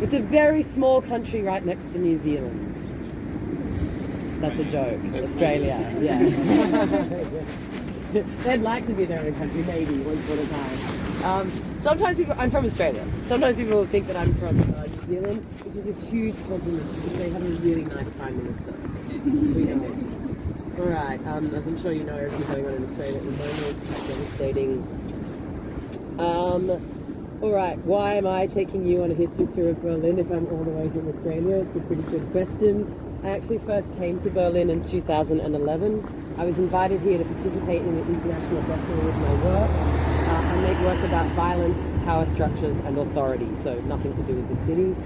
It's a very small country right next to New Zealand. That's a joke. Australia, yeah. They'd like to be their own country, maybe, once upon a time. Sometimes people, I'm from Australia. Sometimes people will think that I'm from New Zealand, which is a huge compliment because they have a really nice Prime Minister. We know. Alright, as I'm sure you know, everything's going on in Australia at the moment. It's devastating. Alright, why am I taking you on a history tour of Berlin if I'm all the way from Australia? It's a pretty good question. I actually first came to Berlin in 2011. I was invited here to participate in an international festival with my work. I make work about violence, power structures and authority, so nothing to do with the city.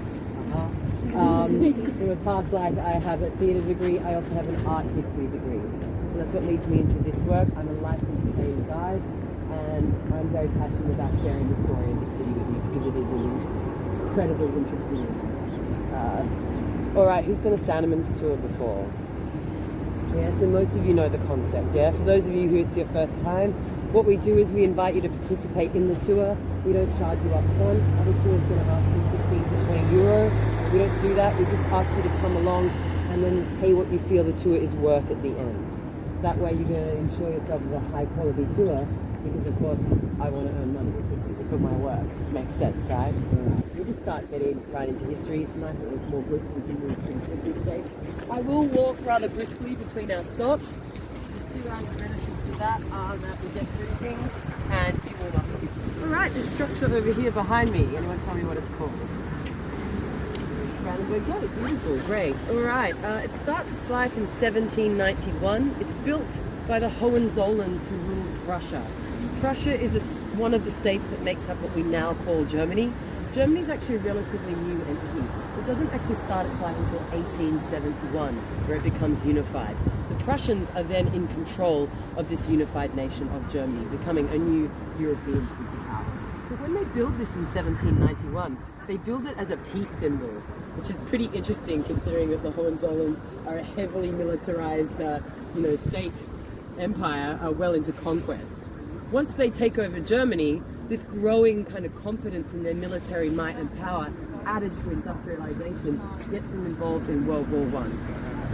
In a past life I have a theatre degree, I also have an art history degree. So that's what leads me into this work. I'm a licensed trained guide and I'm very passionate about sharing the story of the city with you because it is an incredibly interesting. Alright, who's done a Sandeman's tour before? Yeah, so most of you know the concept, yeah? For those of you who it's your first time, what we do is we invite you to participate in the tour. We don't charge you up front. Other tours going to ask you 15 to 20 euro. We don't do that. We just ask you to come along and then pay what you feel the tour is worth at the end. That way you're going to ensure yourself with a high quality tour because of course I want to earn money for my work. Makes sense, right? We just start getting right into history. It's nice that there's more books we can move pretty quickly today. I will walk rather briskly between our stops. The two advantages to that are that we get through things and you warm up. Alright, this structure over here behind me, anyone tell me what it's called? Brandenburg Gate, beautiful, great. Alright, it starts its life in 1791. It's built by the Hohenzollerns who ruled Prussia. Prussia is one of the states that makes up what we now call Germany. Germany is actually a relatively new entity. It doesn't actually start its life until 1871, where it becomes unified. The Prussians are then in control of this unified nation of Germany, becoming a new European superpower. But when they build this in 1791, they build it as a peace symbol, which is pretty interesting considering that the Hohenzollerns are a heavily militarized, state empire well into conquest. Once they take over Germany, this growing kind of confidence in their military might and power, added to industrialization, gets them involved in World War I,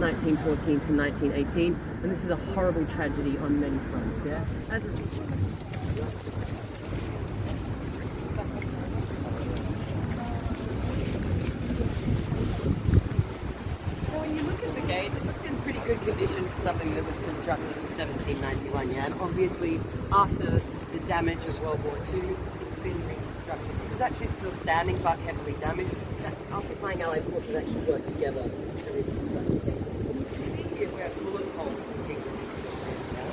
1914 to 1918, and this is a horrible tragedy on many fronts. Yeah. It's in pretty good condition for something that was constructed in 1791, yeah? And obviously, after the damage of World War II, it's been reconstructed. It was actually still standing, but heavily damaged. The occupying Allied forces actually worked together to reconstruct it. You can see here where bullet holes in the kingdom. Yeah?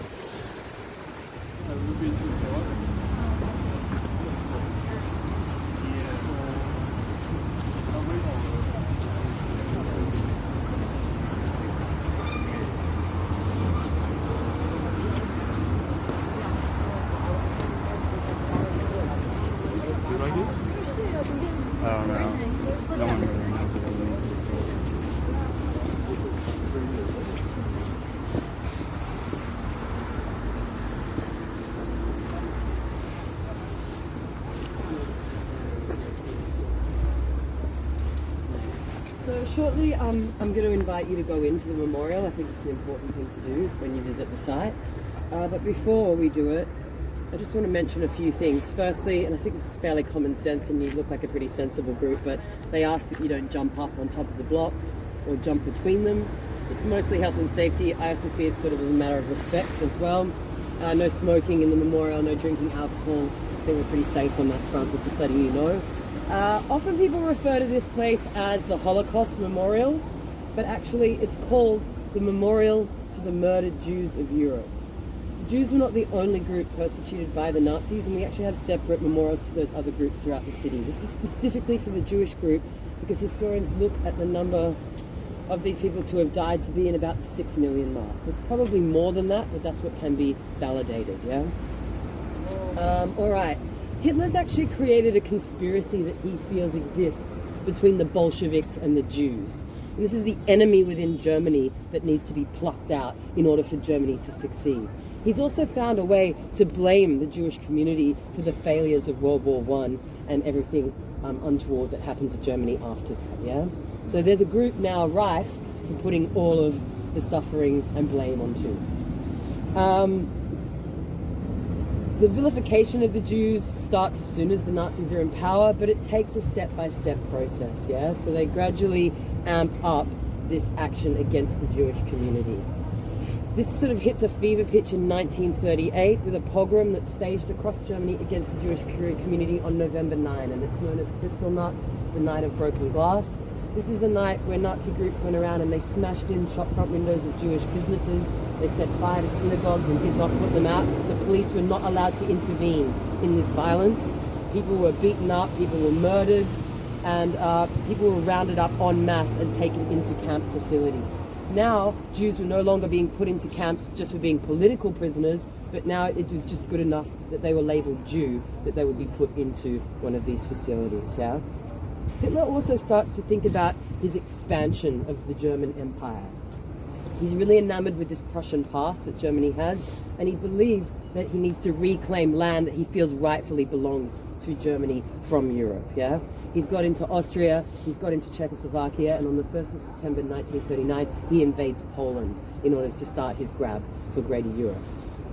So shortly, I'm going to invite you to go into the memorial. I think it's an important thing to do when you visit the site. But before we do it, I just want to mention a few things. Firstly, and I think this is fairly common sense and you look like a pretty sensible group, but they ask that you don't jump up on top of the blocks or jump between them. It's mostly health and safety. I also see it sort of as a matter of respect as well. No smoking in the memorial, no drinking alcohol. I think we're pretty safe on that front, but just letting you know. Often people refer to this place as the Holocaust Memorial, but actually it's called the Memorial to the Murdered Jews of Europe. The Jews were not the only group persecuted by the Nazis, and we actually have separate memorials to those other groups throughout the city. This is specifically for the Jewish group because historians look at the number of these people to have died to be in about the 6 million mark. It's probably more than that, but that's what can be validated, yeah? All right. Hitler's actually created a conspiracy that he feels exists between the Bolsheviks and the Jews. And this is the enemy within Germany that needs to be plucked out in order for Germany to succeed. He's also found a way to blame the Jewish community for the failures of World War I and everything untoward that happened to Germany after that, yeah? So there's a group now rife for putting all of the suffering and blame onto. The vilification of the Jews starts as soon as the Nazis are in power, but it takes a step-by-step process, yeah? So they gradually amp up this action against the Jewish community. This sort of hits a fever pitch in 1938 with a pogrom that's staged across Germany against the Jewish community on November 9, and it's known as Kristallnacht, the Night of Broken Glass. This is a night where Nazi groups went around and they smashed in shopfront windows of Jewish businesses. They set fire to synagogues and did not put them out. The police were not allowed to intervene in this violence. People were beaten up, people were murdered, and people were rounded up en masse and taken into camp facilities. Now, Jews were no longer being put into camps just for being political prisoners, but now it was just good enough that they were labeled Jew, that they would be put into one of these facilities, yeah? Hitler also starts to think about his expansion of the German Empire. He's really enamored with this Prussian past that Germany has, and he believes that he needs to reclaim land that he feels rightfully belongs to Germany from Europe, yeah? He's got into Austria, he's got into Czechoslovakia, and on the 1st of September 1939, he invades Poland in order to start his grab for Greater Europe.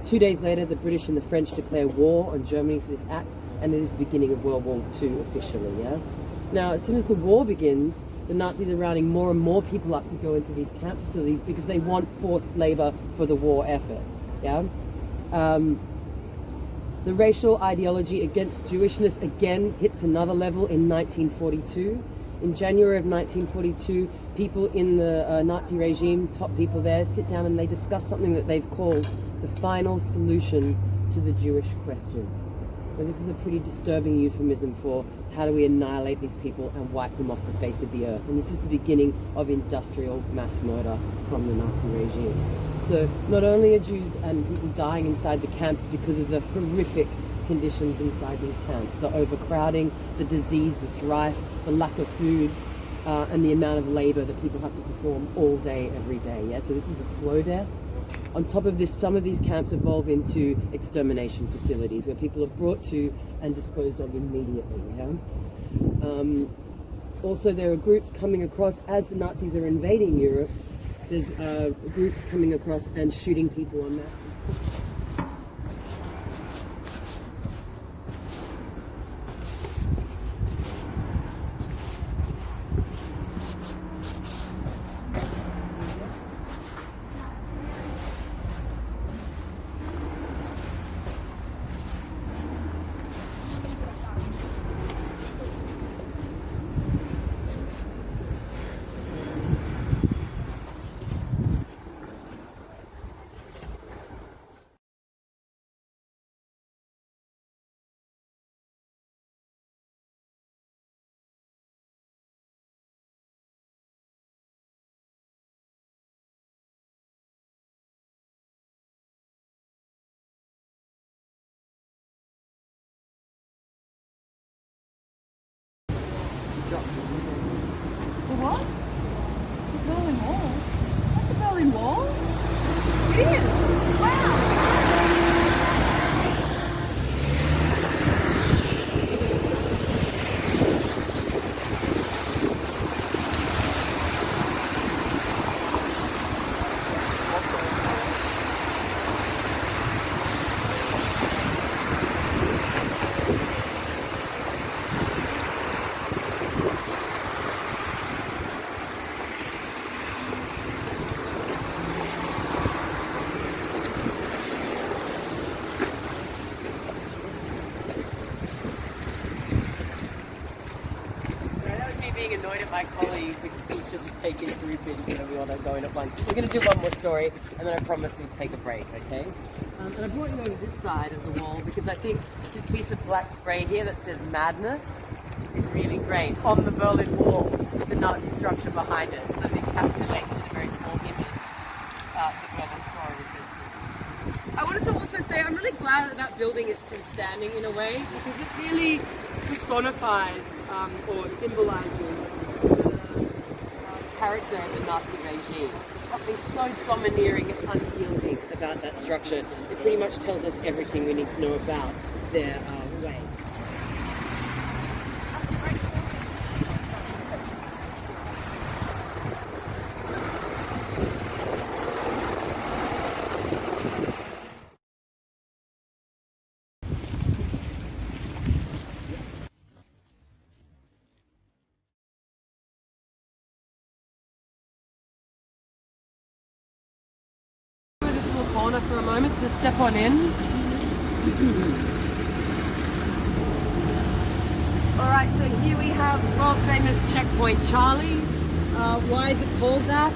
2 days later, the British and the French declare war on Germany for this act, and it is the beginning of World War II officially, yeah? Now, as soon as the war begins, the Nazis are rounding more and more people up to go into these camp facilities because they want forced labor for the war effort, yeah? The racial ideology against Jewishness again hits another level in 1942. In January of 1942, people in the Nazi regime, top people there, sit down and they discuss something that they've called the final solution to the Jewish question. So this is a pretty disturbing euphemism for how do we annihilate these people and wipe them off the face of the earth. And this is the beginning of industrial mass murder from the Nazi regime. So not only are Jews and people dying inside the camps because of the horrific conditions inside these camps, the overcrowding, the disease that's rife, the lack of food, and the amount of labor that people have to perform all day, every day. Yeah, so this is a slow death. On top of this, some of these camps evolve into extermination facilities where people are brought to and disposed of immediately. Yeah? Also, there are groups coming across as the Nazis are invading Europe. There's groups coming across and shooting people on that. The what? The Berlin Wall? Is that the Berlin Wall? It is! Wow! Being annoyed at my colleague because we should just take in groupings and we want to go in at once. We're going to do one more story and then I promise we'll take a break, okay? And I brought you over this side of the wall because I think this piece of black spray here that says madness is really great on the Berlin Wall with the Nazi structure behind it. So it encapsulates in a very small image the Berlin story. I wanted to also say I'm really glad that that building is still standing in a way because it really personifies or symbolizes the character of the Nazi regime. There's something so domineering and unyielding about that structure. It pretty much tells us everything we need to know about their way. corner for a moment, so step on in. Alright, so here we have world famous checkpoint Charlie. Why is it called that?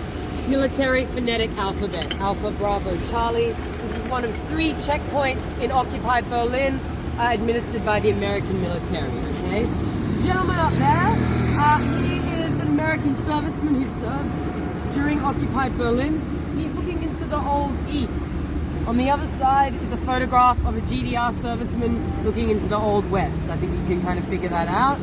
Military phonetic alphabet. Alpha, Bravo, Charlie. This is one of 3 checkpoints in occupied Berlin administered by the American military, okay? The gentleman up there, he is an American serviceman who served during occupied Berlin. He's looking into the old east. On the other side is a photograph of a GDR serviceman looking into the old west. I think you can kind of figure that out.